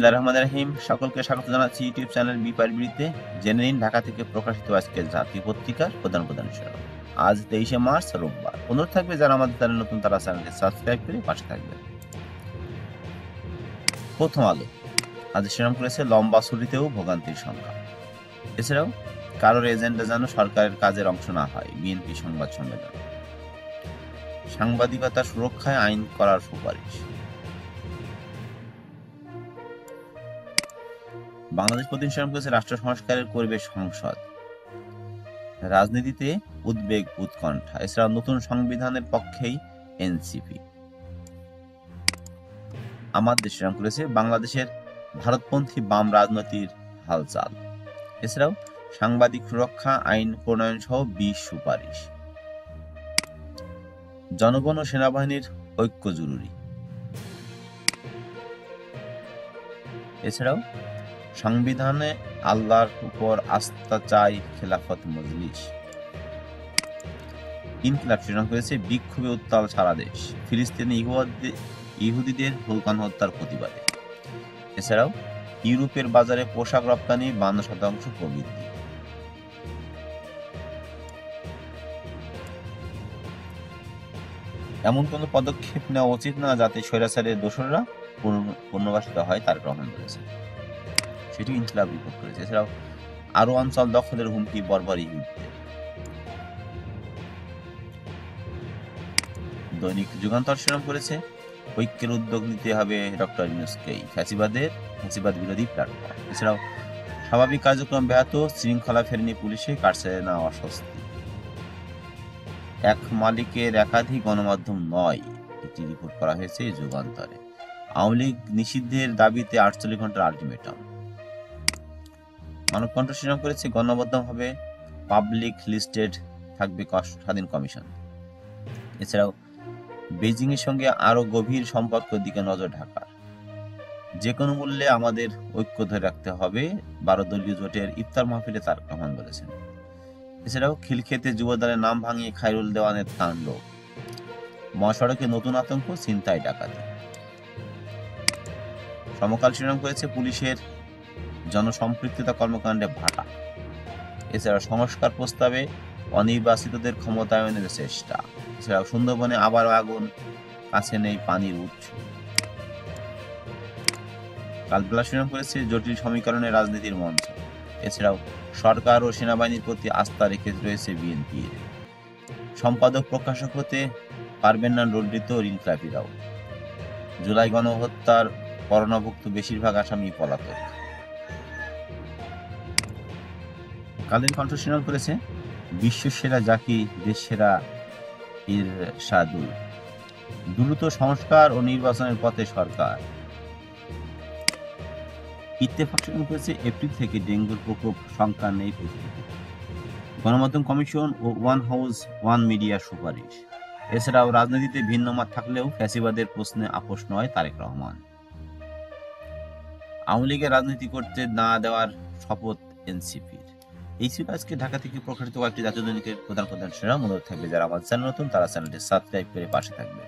বিসমিল্লাহির রহমানির রহিম। সকলকে স্বাগত জানাচ্ছি ইউটিউব চ্যানেল বিপারবিড়িতে। জেনে নিন ঢাকা থেকে প্রকাশিত আজকের জাতীয় পত্রিকার প্রধান শিরোনাম। আজ 23শে মার্চ রোববার। অনুরোধ থাকবে যারা আমাদের চ্যানেল নতুন তারা চ্যানেলটি সাবস্ক্রাইব করে পাশে থাকবেন। প্রথম আলো আজ শিরোনাম করেছে লম্বা ছুটিতেও ভোগান্তির সংখ্যা। এছাড়াও কারোর এজেন্ডা যেন সরকারের কাজের অংশ না হয়, বিএনপি সংবাদ সম্মেলন। সাংবাদিকতা সুরক্ষায় আইন করার সুপারিশ। বাংলাদেশ প্রতিদিন শিরোনাম করেছে রাষ্ট্র সংস্কারের করবে সংসদ। রাজনীতিতে উদ্বেগ উৎকণ্ঠা। এছাড়া নতুন সংবিধানের পক্ষেই এনসিপি। আমার দেশ শিরোনাম করেছে বাংলাদেশের ভারতপন্থী বাম রাজনীতির হালচাল। এছাড়াও সাংবাদিক সুরক্ষা আইন প্রণয়ন সহ 20 সুপারিশ। জনগণ ও সেনাবাহিনীর ঐক্য জরুরি। এছাড়াও সংবিধানে আল্লাহর উপর আস্থা চাই খেলাফত মজলিস। ইনকিলাব শিরোনাম করেছে বিক্ষোভে উত্তাল সারা দেশ, ফিলিস্তিনি ইহুদিদের ভুলকান হত্যার প্রতিবাদে। এছাড়াও ইউরোপের বাজারে পোশাক রপ্তানি 52% প্রবৃদ্ধি। এমন কোনো পদক্ষেপ নেওয়া উচিত না যাতে স্বৈরাচারের দোসররা পুনর্বাসিত হয়, তারেক রহমান বলেছেন। সেটি ইনকিলাব রিপোর্ট করেছে। এছাড়াও আরো অঞ্চল দখলের হুমকি বর্বর ইহুদিদের। দৈনিক যুগান্তর শিরোনাম করেছে ঐক্যের উদ্যোগ নিতে হবে ডক্টর ইউনূসকেই, ফ্যাসিবাদ বিরোধী প্ল্যাটফর্ম। এছাড়াও স্বাভাবিক কার্যক্রম ব্যাহত, শৃঙ্খলা ফেরেনি পুলিশে, কাটছে না অস্বস্তি। এক মালিকের একাধিক গণমাধ্যম নয়, এটি রিপোর্ট করা হয়েছে যুগান্তরে। আওয়ামী লীগ নিষিদ্ধের দাবিতে 48 ঘন্টার আলটিমেটাম। মানবকণ্ঠ শিরোনাম করেছে গণমাধ্যমভাবে পাবলিক লিস্টেড থাকবে স্বাধীন কমিশন। এছাড়াও বেজিং এর সঙ্গে আরো গভীর সম্পর্কের দিকে নজর ঢাকার। যে কোনো মূল্যে আমাদের ঐক্য ধরে রাখতে হবে, 12 দলীয় জোটের ইফতার মাহফিলে তারেক রহমান বলেছেন। এছাড়াও খিলক্ষেতে যুবদলের নাম ভাঙিয়ে খায়রুল দেওয়ানের তাণ্ডব। মহাসড়কে নতুন আতঙ্ক, ছিনতাই ডাকাতি। সমকাল শিরোনাম করেছে পুলিশের জনসম্পৃক্ততা কর্মকাণ্ডে ভাটা। এছাড়া সংস্কার প্রস্তাবে অনির্বাচিতদের ক্ষমতায়নের চেষ্টা। এছাড়াও সুন্দরবনে আবারও আগুন, কাছে নেই পানির উৎস। কালবেলা শিরোনাম করেছে জটিল সমীকরণে রাজনীতির মঞ্চ। এছাড়াও সরকার ও সেনাবাহিনীর প্রতি আস্থা রেখে রয়েছে বিএনপির। সম্পাদক প্রকাশক হতে পারবেন না লজ্জিত ইনকিলাবিরাও। জুলাই গণহত্যার করোনাভুক্ত বেশিরভাগ আসামি পলাতক। কালের কণ্ঠ শিরোনাম করেছে বিশ্বসেরা জাকি, দেশসেরা ইরশাদুল। দ্রুত সংস্কার ও নির্বাচনের পথে সরকার। ইত্তেফাক শিরোনাম করেছে এপ্রিল থেকে ডেঙ্গুর প্রকোপ সংখ্যা নেই প্রস্তুতি। গণমাধ্যম কমিশন ও ওয়ান হাউস ওয়ান মিডিয়া সুপারিশ। এছাড়াও রাজনীতিতে ভিন্ন মত থাকলেও ফ্যাসিবাদের প্রশ্নে আপোষ নয় তারেক রহমান। আওয়ামী লীগের রাজনীতি করতে না দেওয়ার শপথ এনসিপির। এই ছিল আজকে ঢাকা থেকে প্রকাশিত কয়েকটি জাতীয় দৈনিকের প্রধান শিরোনাম। অনুরোধ থাকবে যারা আমার চ্যানেল নতুন তারা চ্যানেলটি সাবস্ক্রাইব করে পাশে থাকবে।